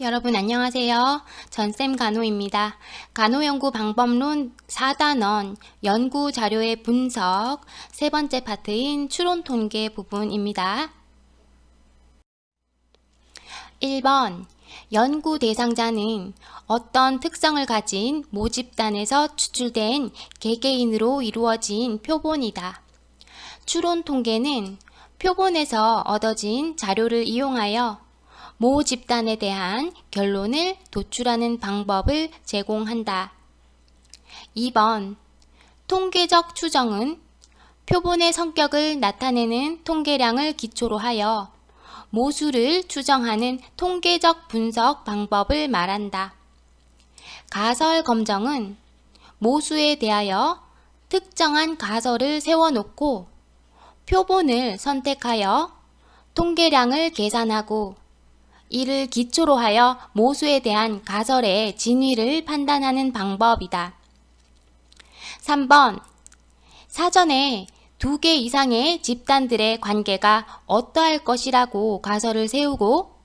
여러분 안녕하세요. 전쌤 간호입니다. 간호연구 방법론 4단원 연구 자료의 분석 세 번째 파트인 추론 통계 부분입니다. 1번 연구 대상자는 어떤 특성을 가진 모집단에서 추출된 개개인으로 이루어진 표본이다. 추론 통계는 표본에서 얻어진 자료를 이용하여 모 집단에 대한 결론을 도출하는 방법을 제공한다. 2번 통계적 추정은 표본의 성격을 나타내는 통계량을 기초로 하여 모수를 추정하는 통계적 분석 방법을 말한다. 가설 검정은 모수에 대하여 특정한 가설을 세워놓고 표본을 선택하여 통계량을 계산하고 이를 기초로 하여 모수에 대한 가설의 진위를 판단하는 방법이다. 3번 사전에 2개 이상의 집단들의 관계가 어떠할 것이라고 가설을 세우고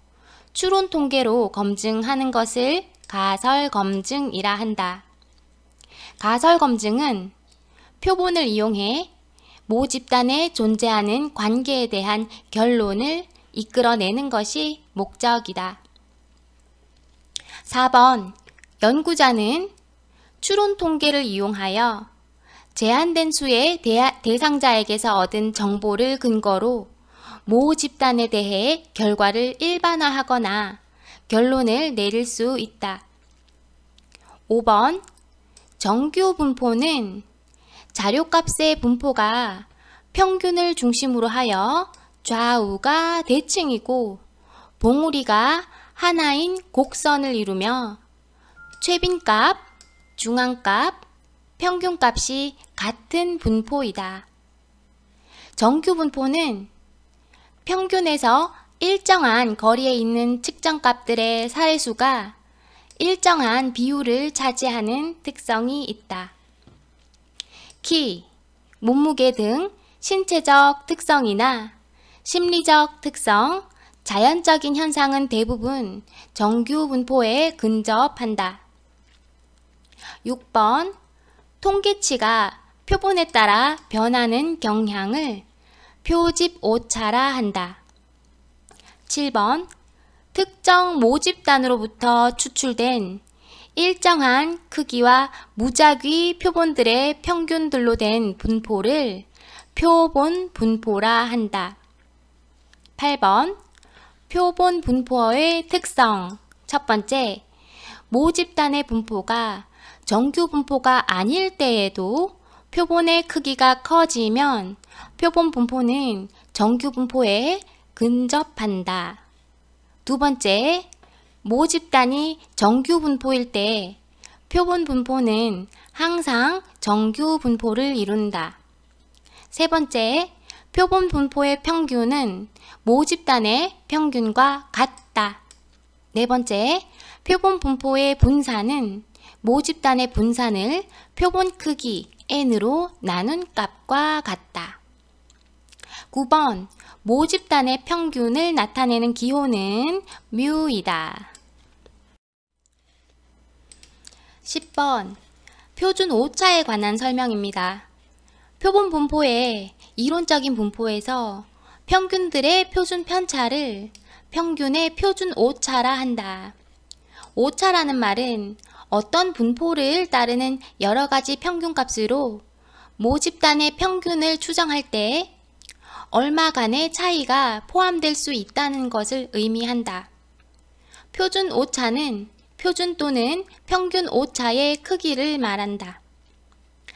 추론 통계로 검증하는 것을 가설 검증이라 한다. 가설 검증은 표본을 이용해 모 집단에 존재하는 관계에 대한 결론을 이끌어내는 것이 목적이다. 4번 연구자는 추론 통계를 이용하여 제한된 수의 대상자에게서 얻은 정보를 근거로 모 집단에 대해 결과를 일반화하거나 결론을 내릴 수 있다. 5번 정규 분포는 자료값의 분포가 평균을 중심으로 하여 좌우가 대칭이고 봉우리가 하나인 곡선을 이루며 최빈값, 중앙값, 평균값이 같은 분포이다. 정규 분포는 평균에서 일정한 거리에 있는 측정값들의 사례수가 일정한 비율을 차지하는 특성이 있다. 키, 몸무게 등 신체적 특성이나 심리적 특성, 자연적인 현상은 대부분 정규 분포에 근접한다. 6번 통계치가 표본에 따라 변하는 경향을 표집 오차라 한다. 7번 특정 모집단으로부터 추출된 일정한 크기와 무작위 표본들의 평균들로 된 분포를 표본 분포라 한다. 8번 표본 분포의 특성. 첫 번째, 모집단의 분포가 정규 분포가 아닐 때에도 표본의 크기가 커지면 표본 분포는 정규 분포에 근접한다. 두 번째, 모집단이 정규 분포일 때 표본 분포는 항상 정규 분포를 이룬다. 세 번째, 표본 분포의 평균은 모집단의 평균과 같다. 네 번째, 표본 분포의 분산은 모집단의 분산을 표본 크기 n으로 나눈 값과 같다. 9번, 모집단의 평균을 나타내는 기호는 뮤이다. 10번, 표준 오차에 관한 설명입니다. 표본 분포의 이론적인 분포에서 평균들의 표준 편차를 평균의 표준 오차라 한다. 오차라는 말은 어떤 분포를 따르는 여러 가지 평균값으로 모집단의 평균을 추정할 때 얼마간의 차이가 포함될 수 있다는 것을 의미한다. 표준 오차는 표준 또는 평균 오차의 크기를 말한다.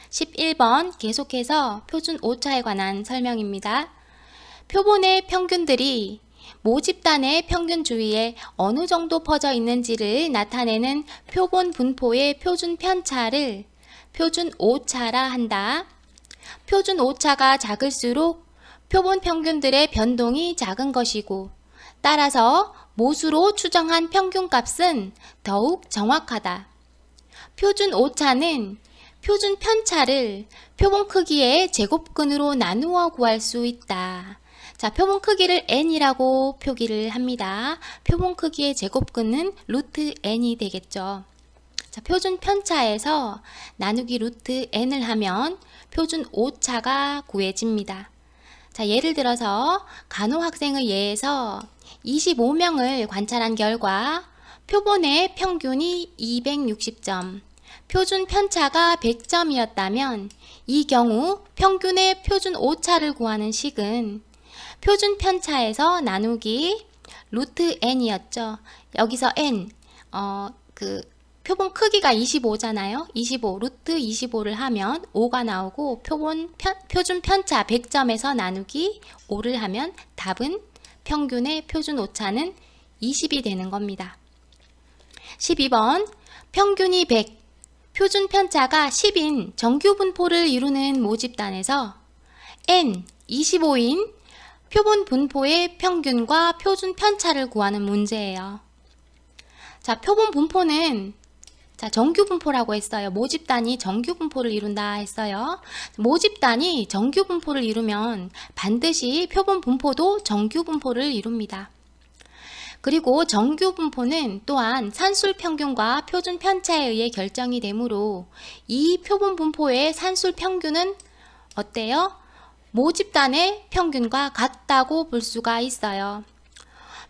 11번 계속해서 표준 오차에 관한 설명입니다. 표본의 평균들이 모집단의 평균 주위에 어느 정도 퍼져 있는지를 나타내는 표본 분포의 표준 편차를 표준 오차라 한다. 표준 오차가 작을수록 표본 평균들의 변동이 작은 것이고 따라서 모수로 추정한 평균값은 더욱 정확하다. 표준 오차는 표준 편차를 표본 크기의 제곱근으로 나누어 구할 수 있다. 자, 표본 크기를 n이라고 표기를 합니다. 표본 크기의 제곱근은 루트 n이 되겠죠. 자, 표준 편차에서 나누기 루트 n을 하면 표준 오차가 구해집니다. 자, 예를 들어서 간호학생의 예에서 25명을 관찰한 결과 표본의 평균이 260점, 표준 편차가 100점이었다면 이 경우 평균의 표준 오차를 구하는 식은 표준 편차에서 나누기 루트 n이었죠. 여기서 n, 표본 크기가 25잖아요. 25, 루트 25를 하면 5가 나오고 표준 편차 100점에서 나누기 5를 하면 답은 평균의 표준 오차는 20이 되는 겁니다. 12번 평균이 100, 표준 편차가 10인 정규 분포를 이루는 모집단에서 n 25인 표본 분포의 평균과 표준 편차를 구하는 문제예요. 자, 표본 분포는 정규 분포라고 했어요. 모집단이 정규 분포를 이룬다 했어요. 모집단이 정규 분포를 이루면 반드시 표본 분포도 정규 분포를 이룹니다. 그리고 정규 분포는 또한 산술 평균과 표준 편차에 의해 결정이 되므로 이 표본 분포의 산술 평균은 어때요? 모집단의 평균과 같다고 볼 수가 있어요.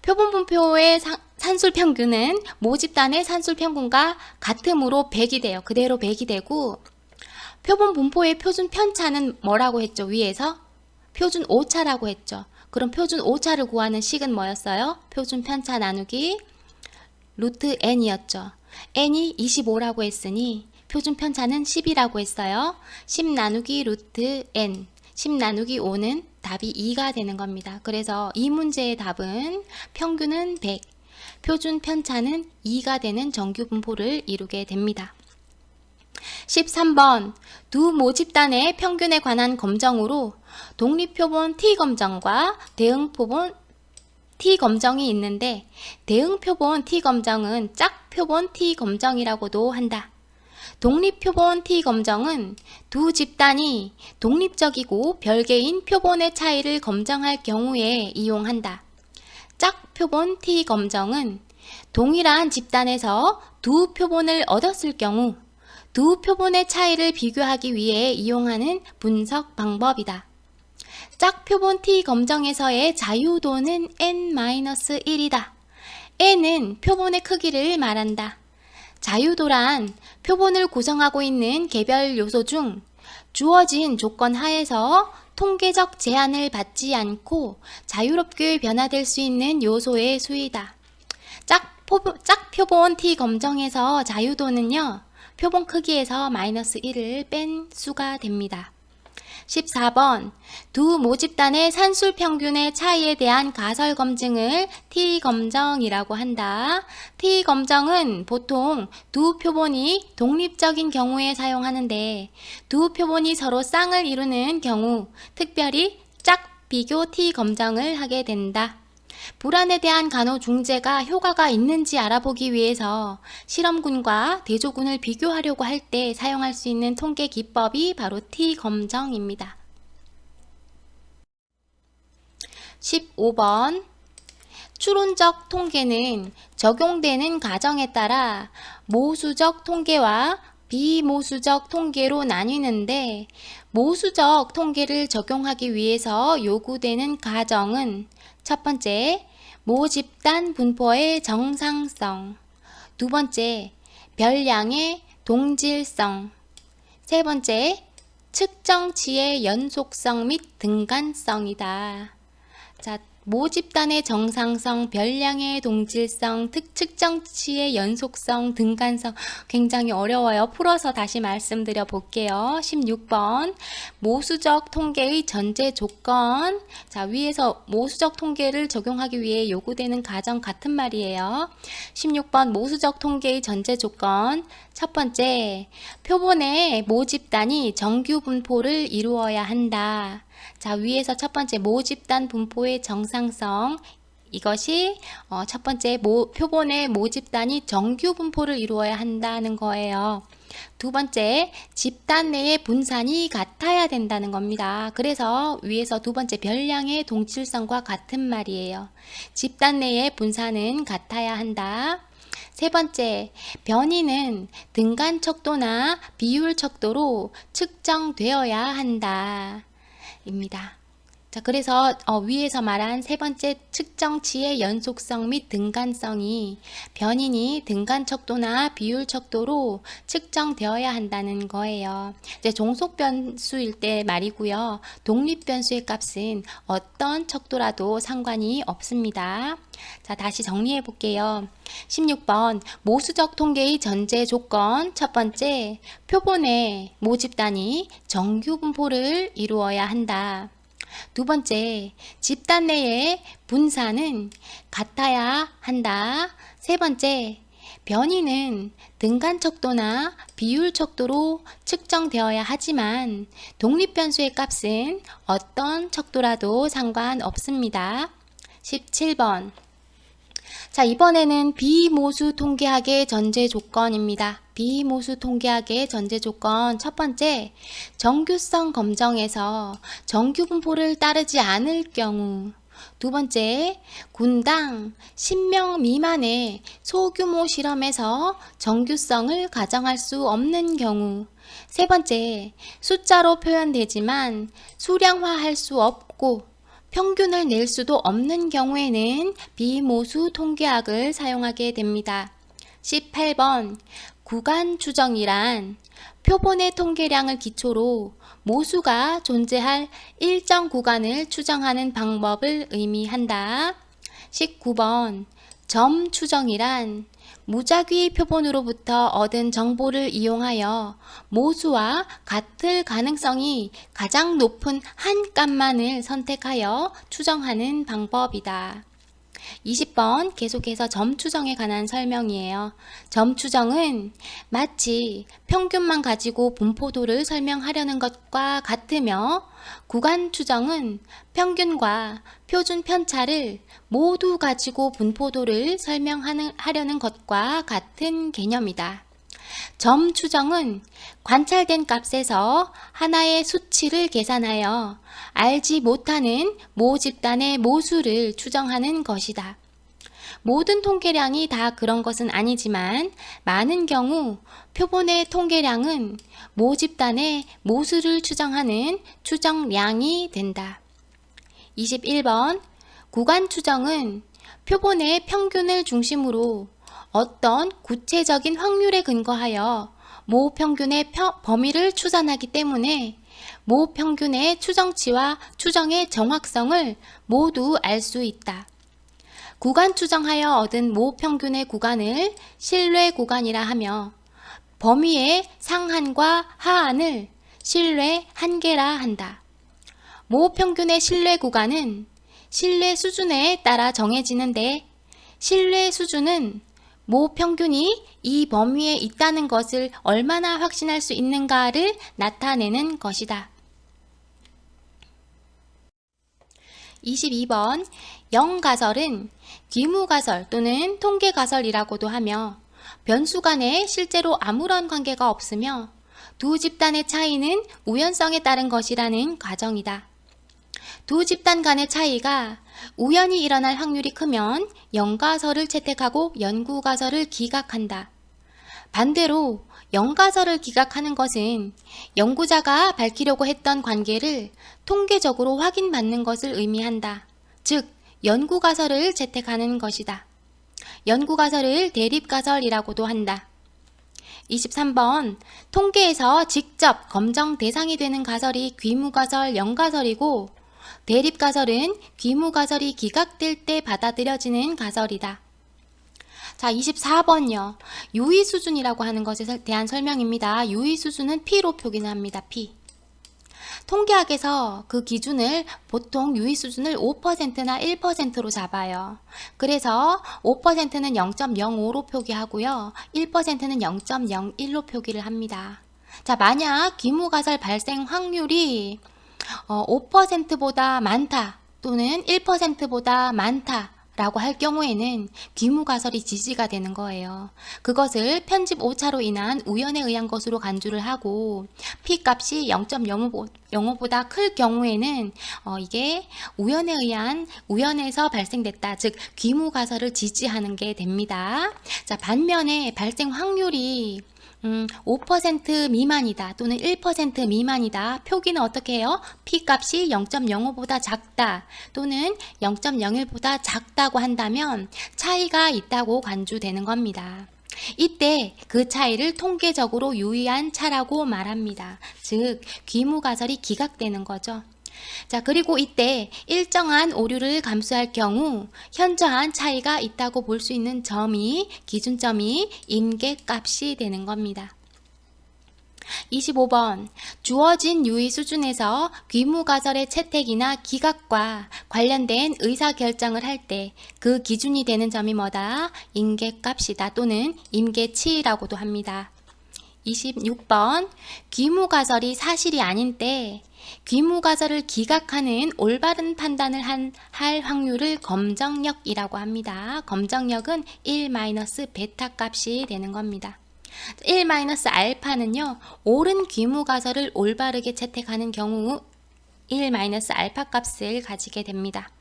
표본 분포의 산술 평균은 모집단의 산술 평균과 같으므로 100이 돼요. 그대로 100이 되고, 표본 분포의 표준 편차는 뭐라고 했죠? 위에서 표준 오차라고 했죠. 그럼 표준 오차를 구하는 식은 뭐였어요? 표준 편차 나누기 루트 n이었죠. n이 25라고 했으니 표준 편차는 10이라고 했어요. 10 나누기 루트 n, 10 나누기 5는 답이 2가 되는 겁니다. 그래서 이 문제의 답은 평균은 100, 표준 편차는 2가 되는 정규 분포를 이루게 됩니다. 13번 두 모집단의 평균에 관한 검정으로 독립표본 T검정과 대응표본 T검정이 있는데 대응표본 T검정은 짝표본 T검정이라고도 한다. 독립표본 T검정은 두 집단이 독립적이고 별개인 표본의 차이를 검정할 경우에 이용한다. 짝표본 T검정은 동일한 집단에서 두 표본을 얻었을 경우 두 표본의 차이를 비교하기 위해 이용하는 분석 방법이다. 짝표본 T검정에서의 자유도는 n-1이다. n은 표본의 크기를 말한다. 자유도란 표본을 구성하고 있는 개별 요소 중 주어진 조건 하에서 통계적 제한을 받지 않고 자유롭게 변화될 수 있는 요소의 수이다. 짝표본 T검정에서 자유도는요, 표본 크기에서 -1을 뺀 수가 됩니다. 14번 두 모집단의 산술 평균의 차이에 대한 가설 검증을 T검정이라고 한다. T검정은 보통 두 표본이 독립적인 경우에 사용하는데 두 표본이 서로 쌍을 이루는 경우 특별히 짝비교 T검정을 하게 된다. 불안에 대한 간호중재가 효과가 있는지 알아보기 위해서 실험군과 대조군을 비교하려고 할 때 사용할 수 있는 통계 기법이 바로 T검정입니다. 15번 추론적 통계는 적용되는 가정에 따라 모수적 통계와 비모수적 통계로 나뉘는데 모수적 통계를 적용하기 위해서 요구되는 가정은 첫 번째, 모집단 분포의 정상성, 두 번째, 별량의 동질성, 세 번째, 측정치의 연속성 및 등간성이다. 자, 모집단의 정상성, 별량의 동질성, 측정치의 연속성, 등간성 굉장히 어려워요. 풀어서 다시 말씀드려 볼게요. 16번 모수적 통계의 전제 조건. 자, 위에서 모수적 통계를 적용하기 위해 요구되는 가정 같은 말이에요. 16번 모수적 통계의 전제 조건. 첫 번째, 표본의 모집단이 정규 분포를 이루어야 한다. 자, 위에서 첫 번째 모집단 분포의 정상성, 이것이 첫 번째 표본의 모집단이 정규 분포를 이루어야 한다는 거예요. 두 번째, 집단 내의 분산이 같아야 된다는 겁니다. 그래서 위에서 두 번째 별량의 동칠성과 같은 말이에요. 집단 내의 분산은 같아야 한다. 세 번째, 변이는 등간 척도나 비율 척도로 측정되어야 한다. 입니다. 자, 그래서 위에서 말한 세 번째 측정치의 연속성 및 등간성이 변인이 등간 척도나 비율 척도로 측정되어야 한다는 거예요. 이제 종속 변수일 때 말이고요. 독립 변수의 값은 어떤 척도라도 상관이 없습니다. 자, 다시 정리해 볼게요. 16번 모수적 통계의 전제 조건. 첫 번째, 표본의 모집단이 정규 분포를 이루어야 한다. 두 번째, 집단 내의 분산은 같아야 한다. 세 번째, 변이는 등간 척도나 비율 척도로 측정되어야 하지만 독립변수의 값은 어떤 척도라도 상관없습니다. 17번. 자, 이번에는 비모수 통계학의 전제 조건입니다. 비모수 통계학의 전제 조건. 첫 번째, 정규성 검정에서 정규 분포를 따르지 않을 경우. 두 번째, 군당 10명 미만의 소규모 실험에서 정규성을 가정할 수 없는 경우. 세 번째, 숫자로 표현되지만 수량화할 수 없고 평균을 낼 수도 없는 경우에는 비모수 통계학을 사용하게 됩니다. 18번, 구간 추정이란 표본의 통계량을 기초로 모수가 존재할 일정 구간을 추정하는 방법을 의미한다. 19번, 점 추정이란 무작위 표본으로부터 얻은 정보를 이용하여 모수와 같을 가능성이 가장 높은 한 값만을 선택하여 추정하는 방법이다. 20번 계속해서 점 추정에 관한 설명이에요. 점 추정은 마치 평균만 가지고 분포도를 설명하려는 것과 같으며 구간 추정은 평균과 표준 편차를 모두 가지고 분포도를 설명하려는 것과 같은 개념이다. 점 추정은 관찰된 값에서 하나의 수치를 계산하여 알지 못하는 모 집단의 모수를 추정하는 것이다. 모든 통계량이 다 그런 것은 아니지만 많은 경우 표본의 통계량은 모 집단의 모수를 추정하는 추정량이 된다. 21번, 구간 추정은 표본의 평균을 중심으로 어떤 구체적인 확률에 근거하여 모 평균의 범위를 추산하기 때문에 모 평균의 추정치와 추정의 정확성을 모두 알 수 있다. 구간 추정하여 얻은 모 평균의 구간을 신뢰 구간이라 하며 범위의 상한과 하한을 신뢰 한계라 한다. 모 평균의 신뢰 구간은 신뢰 수준에 따라 정해지는데 신뢰 수준은 모 평균이 이 범위에 있다는 것을 얼마나 확신할 수 있는가를 나타내는 것이다. 22번, 영가설은 귀무가설 또는 통계가설이라고도 하며 변수 간에 실제로 아무런 관계가 없으며 두 집단의 차이는 우연성에 따른 것이라는 가정이다. 두 집단 간의 차이가 우연히 일어날 확률이 크면 영가설을 채택하고 연구가설을 기각한다. 반대로 영가설을 기각하는 것은 연구자가 밝히려고 했던 관계를 통계적으로 확인받는 것을 의미한다. 즉, 연구가설을 채택하는 것이다. 연구가설을 대립가설이라고도 한다. 23번, 통계에서 직접 검정 대상이 되는 가설이 귀무가설, 영가설이고 대립가설은 귀무가설이 기각될 때 받아들여지는 가설이다. 자, 24번요. 유의수준이라고 하는 것에 대한 설명입니다. 유의수준은 P로 표기합니다. P. 통계학에서 그 기준을 보통 유의수준을 5%나 1%로 잡아요. 그래서 5%는 0.05로 표기하고요. 1%는 0.01로 표기를 합니다. 자, 만약 귀무가설 발생 확률이 5%보다 많다 또는 1%보다 많다 라고 할 경우에는 귀무가설이 지지가 되는 거예요. 그것을 편집 오차로 인한 우연에 의한 것으로 간주를 하고 P값이 0.05보다 클 경우에는 이게 우연에서 발생됐다. 즉 귀무가설을 지지하는 게 됩니다. 자, 반면에 발생 확률이 5% 미만이다 또는 1% 미만이다. 표기는 어떻게 해요? P값이 0.05보다 작다 또는 0.01보다 작다고 한다면 차이가 있다고 간주되는 겁니다. 이때 그 차이를 통계적으로 유의한 차라고 말합니다. 즉 귀무가설이 기각되는 거죠. 자, 그리고 이때 일정한 오류를 감수할 경우 현저한 차이가 있다고 볼 수 있는 기준점이 임계값이 되는 겁니다. 25번 주어진 유의 수준에서 귀무가설의 채택이나 기각과 관련된 의사결정을 할 때 그 기준이 되는 점이 뭐다? 임계값이다 또는 임계치라고도 합니다. 26번 귀무가설이 사실이 아닌 때 귀무가설을 기각하는 올바른 판단을 할 확률을 검정력이라고 합니다. 검정력은 1-베타 값이 되는 겁니다. 1-알파는요, 옳은 귀무가설을 올바르게 채택하는 경우 1-알파 값을 가지게 됩니다.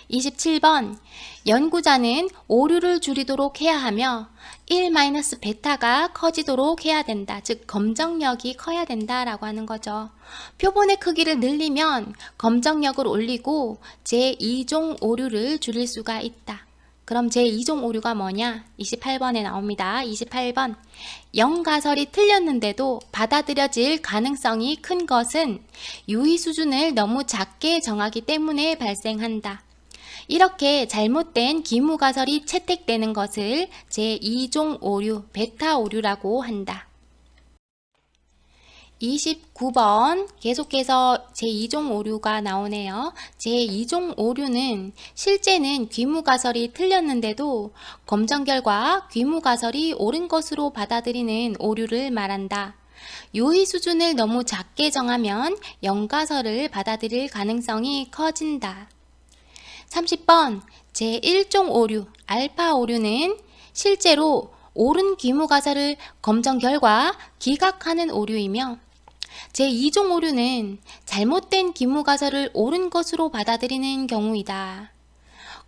27번 연구자는 오류를 줄이도록 해야 하며 1-베타가 커지도록 해야 된다. 즉 검정력이 커야 된다라고 하는 거죠. 표본의 크기를 늘리면 검정력을 올리고 제2종 오류를 줄일 수가 있다. 그럼 제2종 오류가 뭐냐? 28번에 나옵니다. 28번 영가설이 틀렸는데도 받아들여질 가능성이 큰 것은 유의 수준을 너무 작게 정하기 때문에 발생한다. 이렇게 잘못된 귀무가설이 채택되는 것을 제2종 오류, 베타 오류라고 한다. 29번 계속해서 제2종 오류가 나오네요. 제2종 오류는 실제는 귀무가설이 틀렸는데도 검정 결과 귀무가설이 옳은 것으로 받아들이는 오류를 말한다. 유의 수준을 너무 작게 정하면 영가설을 받아들일 가능성이 커진다. 30번 제1종 오류, 알파 오류는 실제로 옳은 귀무가설을 검정 결과 기각하는 오류이며 제2종 오류는 잘못된 귀무가설을 옳은 것으로 받아들이는 경우이다.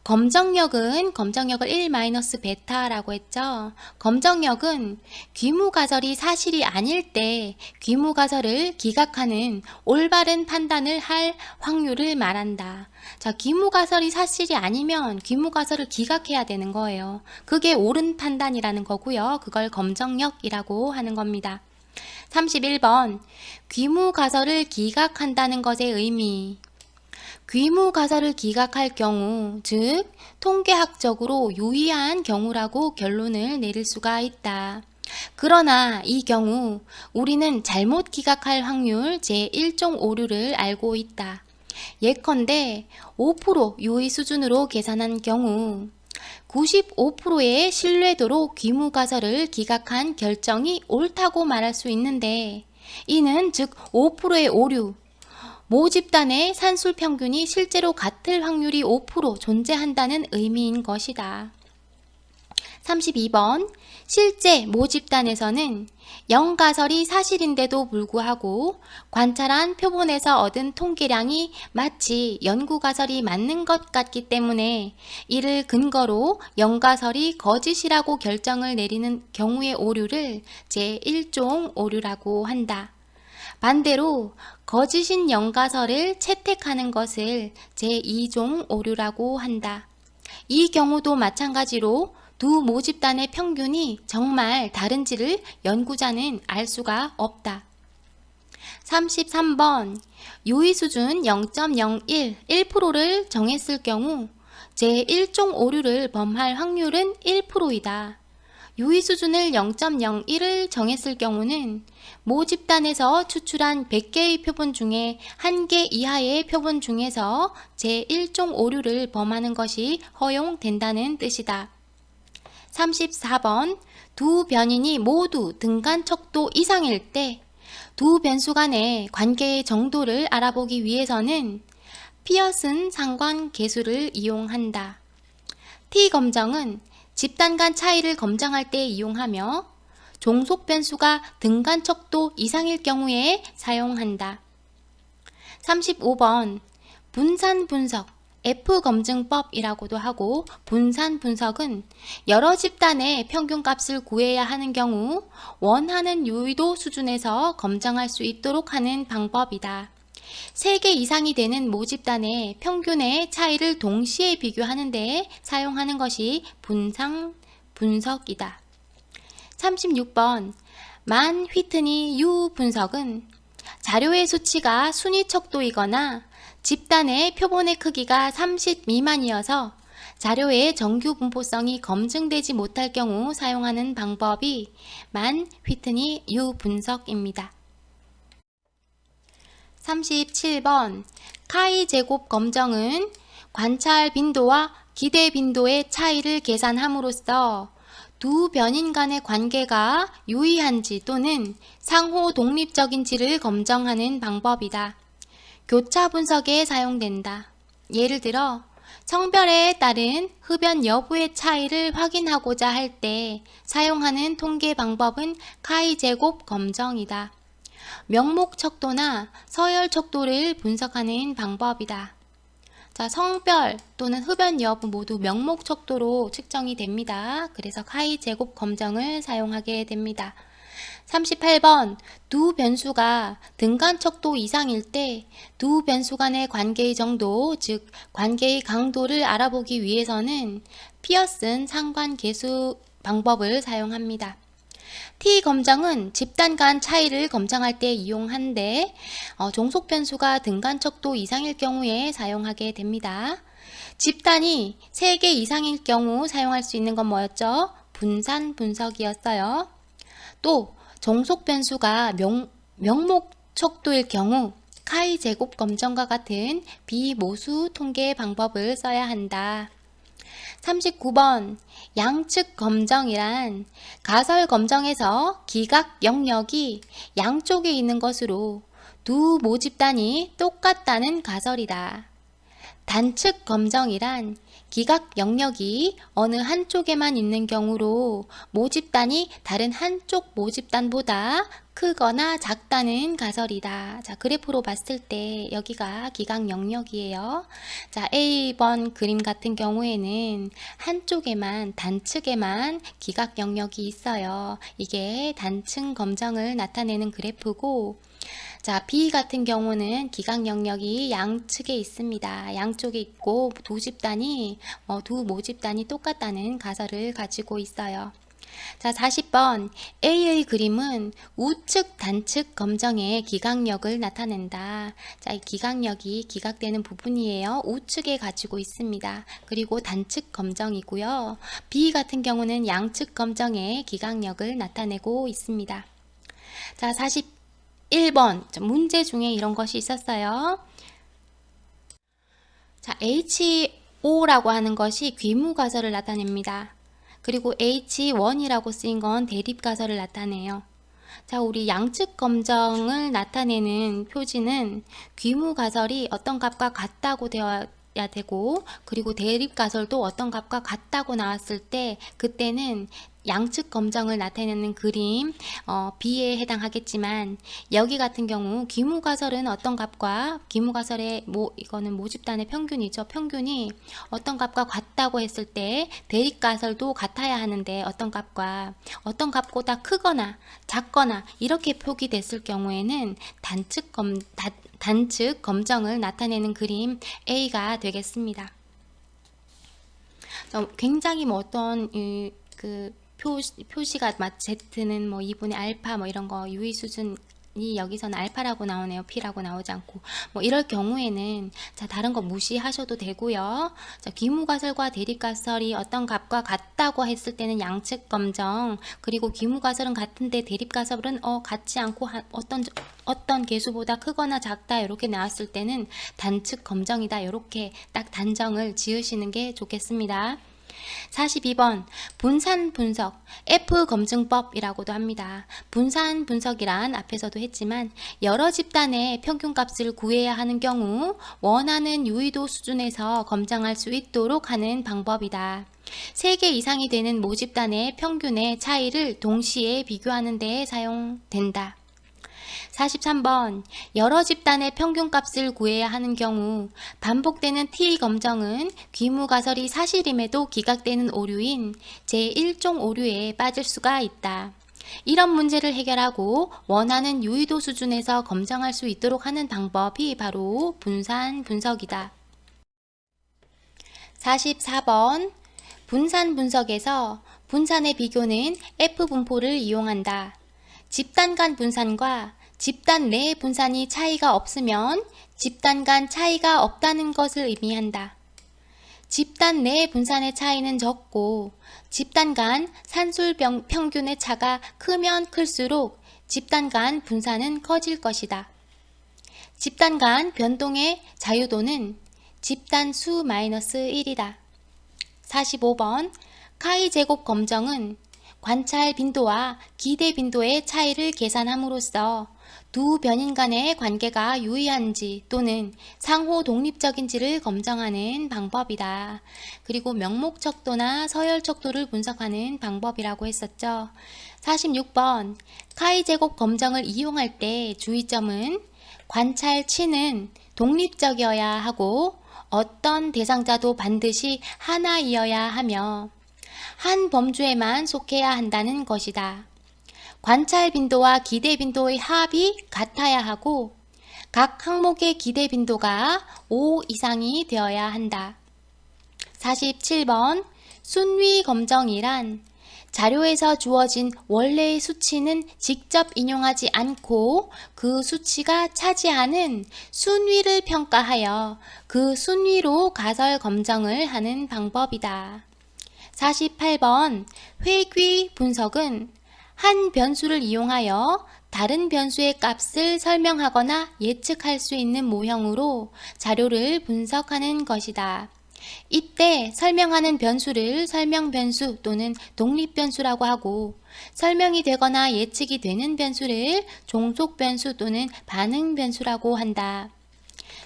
검정력을 1-베타라고 했죠. 검정력은 귀무가설이 사실이 아닐 때 귀무가설을 기각하는 올바른 판단을 할 확률을 말한다. 자, 귀무가설이 사실이 아니면 귀무가설을 기각해야 되는 거예요. 그게 옳은 판단이라는 거고요. 그걸 검정력이라고 하는 겁니다. 31번 귀무가설을 기각한다는 것의 의미. 귀무가설을 기각할 경우, 즉 통계학적으로 유의한 경우라고 결론을 내릴 수가 있다. 그러나 이 경우 우리는 잘못 기각할 확률 제1종 오류를 알고 있다. 예컨대 5% 유의 수준으로 계산한 경우 95%의 신뢰도로 귀무가설을 기각한 결정이 옳다고 말할 수 있는데 이는 즉 5%의 오류, 모집단의 산술 평균이 실제로 같을 확률이 5% 존재한다는 의미인 것이다. 32번 실제 모집단에서는 영가설이 사실인데도 불구하고 관찰한 표본에서 얻은 통계량이 마치 연구가설이 맞는 것 같기 때문에 이를 근거로 영가설이 거짓이라고 결정을 내리는 경우의 오류를 제1종 오류라고 한다. 반대로 거짓인 영가설을 채택하는 것을 제2종 오류라고 한다. 이 경우도 마찬가지로 두 모집단의 평균이 정말 다른지를 연구자는 알 수가 없다. 33번 유의 수준 0.01, 1%를 정했을 경우 제1종 오류를 범할 확률은 1%이다. 유의 수준을 0.01을 정했을 경우는 모집단에서 추출한 100개의 표본 중에 1개 이하의 표본 중에서 제1종 오류를 범하는 것이 허용된다는 뜻이다. 34번 두 변인이 모두 등간 척도 이상일 때 두 변수 간의 관계의 정도를 알아보기 위해서는 피어슨 상관 계수를 이용한다. T 검정은 집단 간 차이를 검정할 때 이용하며 종속 변수가 등간 척도 이상일 경우에 사용한다. 35번 분산 분석 F 검증법이라고도 하고, 분산 분석은 여러 집단의 평균값을 구해야 하는 경우 원하는 유의도 수준에서 검증할 수 있도록 하는 방법이다. 3개 이상이 되는 모집단의 평균의 차이를 동시에 비교하는 데 사용하는 것이 분산 분석이다. 36번 만 휘트니 유 분석은 자료의 수치가 순위 척도이거나 집단의 표본의 크기가 30 미만이어서 자료의 정규 분포성이 검증되지 못할 경우 사용하는 방법이 만 휘트니 유 분석입니다. 37번 카이 제곱 검정은 관찰 빈도와 기대 빈도의 차이를 계산함으로써 두 변인 간의 관계가 유의한지 또는 상호 독립적인지를 검증하는 방법이다. 교차 분석에 사용된다. 예를 들어 성별에 따른 흡연 여부의 차이를 확인하고자 할 때 사용하는 통계 방법은 카이 제곱 검정이다. 명목 척도나 서열 척도를 분석하는 방법이다. 자, 성별 또는 흡연 여부 모두 명목 척도로 측정이 됩니다. 그래서 카이 제곱 검정을 사용하게 됩니다. 38번 두 변수가 등간 척도 이상일 때 두 변수 간의 관계의 정도, 즉 관계의 강도를 알아보기 위해서는 피어슨 상관계수 방법을 사용합니다. T 검정은 집단 간 차이를 검증할 때 이용한데 종속 변수가 등간 척도 이상일 경우에 사용하게 됩니다. 집단이 3개 이상일 경우 사용할 수 있는 건 뭐였죠? 분산 분석이었어요. 또 종속 변수가 명목 척도일 경우 카이 제곱 검정과 같은 비모수 통계 방법을 써야 한다. 39번 양측 검정이란 가설 검정에서 기각 영역이 양쪽에 있는 것으로 두 모집단이 똑같다는 가설이다. 단측 검정이란 기각 영역이 어느 한쪽에만 있는 경우로 모집단이 다른 한쪽 모집단보다 크거나 작다는 가설이다. 자, 그래프로 봤을 때 여기가 기각 영역이에요. 자, A번 그림 같은 경우에는 한쪽에만, 단측에만 기각 영역이 있어요. 이게 단층 검정을 나타내는 그래프고, 자, B 같은 경우는 기각 영역이 양측에 있습니다. 양쪽에 있고 두 모집단이 똑같다는 가설을 가지고 있어요. 자, 40번 A의 그림은 우측 단측 검정의 기각력을 나타낸다. 자, 이 기각력이 기각되는 부분이에요. 우측에 가지고 있습니다. 그리고 단측 검정이고요. B 같은 경우는 양측 검정의 기각력을 나타내고 있습니다. 자, 41번 문제 중에 이런 것이 있었어요. 자, HO라고 하는 것이 귀무가설을 나타냅니다. 그리고 H1이라고 쓰인 건 대립가설을 나타내요. 자, 우리 양측 검정을 나타내는 표지는 귀무가설이 어떤 값과 같다고 되어야 되고, 그리고 대립가설도 어떤 값과 같다고 나왔을 때 그때는 양측 검정을 나타내는 그림 B에 해당하겠지만, 여기 같은 경우 귀무가설은 어떤 값과 귀무가설의 이거는 모집단의 평균이죠. 평균이 어떤 값과 같다고 했을 때 대립가설도 같아야 하는데 어떤 값보다 크거나 작거나 이렇게 표기됐을 경우에는 단측 검정을 나타내는 그림 A가 되겠습니다. 굉장히 어떤 표시가 Z는 2분의 알파 이런 거 유의 수준이 여기서는 알파라고 나오네요. P라고 나오지 않고. 이럴 경우에는 자, 다른 거 무시하셔도 되고요. 자, 귀무가설과 대립가설이 어떤 값과 같다고 했을 때는 양측 검정, 그리고 귀무가설은 같은데 대립가설은 같지 않고 어떤 개수보다 크거나 작다 이렇게 나왔을 때는 단측 검정이다. 이렇게 딱 단정을 지으시는 게 좋겠습니다. 42번 분산 분석 F 검증법이라고도 합니다. 분산 분석이란 앞에서도 했지만 여러 집단의 평균값을 구해야 하는 경우 원하는 유의도 수준에서 검증할 수 있도록 하는 방법이다. 3개 이상이 되는 모집단의 평균의 차이를 동시에 비교하는 데 사용된다. 43번 여러 집단의 평균값을 구해야 하는 경우 반복되는 T 검정은 귀무가설이 사실임에도 기각되는 오류인 제1종 오류에 빠질 수가 있다. 이런 문제를 해결하고 원하는 유의도 수준에서 검증할 수 있도록 하는 방법이 바로 분산 분석이다. 44번 분산 분석에서 분산의 비교는 F분포를 이용한다. 집단 간 분산과 집단 내 분산이 차이가 없으면 집단 간 차이가 없다는 것을 의미한다. 집단 내 분산의 차이는 적고 집단 간 산술 평균의 차가 크면 클수록 집단 간 분산은 커질 것이다. 집단 간 변동의 자유도는 집단 수 -1이다. 45번 카이 제곱 검정은 관찰 빈도와 기대 빈도의 차이를 계산함으로써 두 변인 간의 관계가 유의한지 또는 상호 독립적인지를 검증하는 방법이다. 그리고 명목척도나 서열척도를 분석하는 방법이라고 했었죠. 46번 카이 제곱 검정을 이용할 때 주의점은 관찰치는 독립적이어야 하고 어떤 대상자도 반드시 하나이어야 하며 한 범주에만 속해야 한다는 것이다. 관찰 빈도와 기대 빈도의 합이 같아야 하고 각 항목의 기대 빈도가 5 이상이 되어야 한다. 47번 순위 검정이란 자료에서 주어진 원래의 수치는 직접 인용하지 않고 그 수치가 차지하는 순위를 평가하여 그 순위로 가설 검정을 하는 방법이다. 48번 회귀 분석은 한 변수를 이용하여 다른 변수의 값을 설명하거나 예측할 수 있는 모형으로 자료를 분석하는 것이다. 이때 설명하는 변수를 설명변수 또는 독립변수라고 하고 설명이 되거나 예측이 되는 변수를 종속변수 또는 반응변수라고 한다.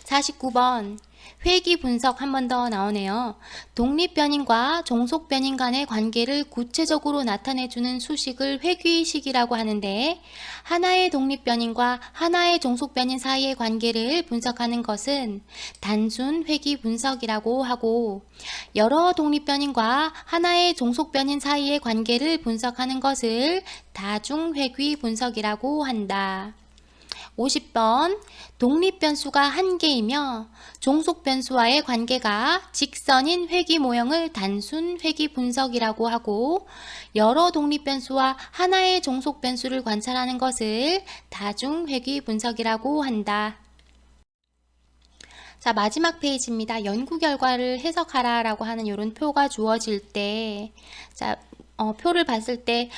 49번 회귀 분석 한 번 더 나오네요. 독립변인과 종속변인 간의 관계를 구체적으로 나타내주는 수식을 회귀식이라고 하는데 하나의 독립변인과 하나의 종속변인 사이의 관계를 분석하는 것은 단순 회귀 분석이라고 하고 여러 독립변인과 하나의 종속변인 사이의 관계를 분석하는 것을 다중 회귀 분석이라고 한다. 50번 독립변수가 한 개이며 종속변수와의 관계가 직선인 회귀 모형을 단순 회귀 분석이라고 하고 여러 독립변수와 하나의 종속변수를 관찰하는 것을 다중 회귀 분석이라고 한다. 자, 마지막 페이지입니다. 연구 결과를 해석하라 라고 하는 이런 표가 주어질 때 표를 봤을 때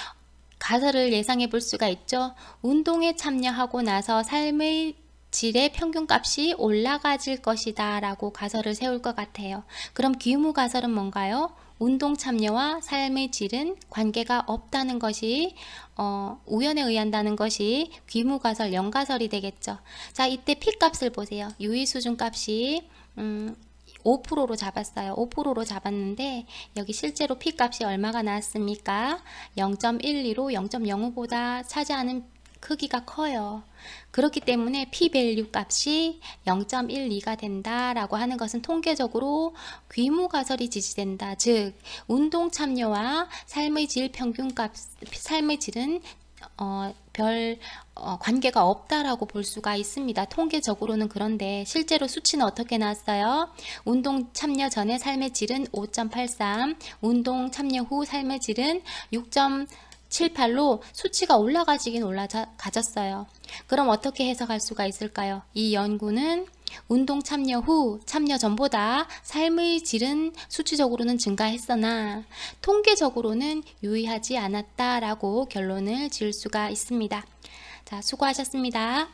가설을 예상해 볼 수가 있죠. 운동에 참여하고 나서 삶의 질의 평균값이 올라가질 것이다 라고 가설을 세울 것 같아요. 그럼 귀무 가설은 뭔가요? 운동 참여와 삶의 질은 관계가 없다는 것이 우연에 의한다는 것이 귀무 가설, 연가설이 되겠죠. 자, 이때 P값을 보세요. 유의 수준 값이 5%로 잡았어요. 5%로 잡았는데 여기 실제로 P값이 얼마가 나왔습니까? 0.12로 0.05보다 차지하는 크기가 커요. 그렇기 때문에 P-밸류 값이 0.12가 된다라고 하는 것은 통계적으로 귀무가설이 지지된다. 즉 운동 참여와 삶의 질 평균값, 삶의 질은 별 관계가 없다라고 볼 수가 있습니다. 통계적으로는. 그런데 실제로 수치는 어떻게 나왔어요? 운동 참여 전의 삶의 질은 5.83, 운동 참여 후 삶의 질은 6.78로 수치가 올라가지긴 올라가졌어요. 그럼 어떻게 해석할 수가 있을까요? 이 연구는 운동 참여 후 참여 전보다 삶의 질은 수치적으로는 증가했으나 통계적으로는 유의하지 않았다라고 결론을 지을 수가 있습니다. 자, 수고하셨습니다.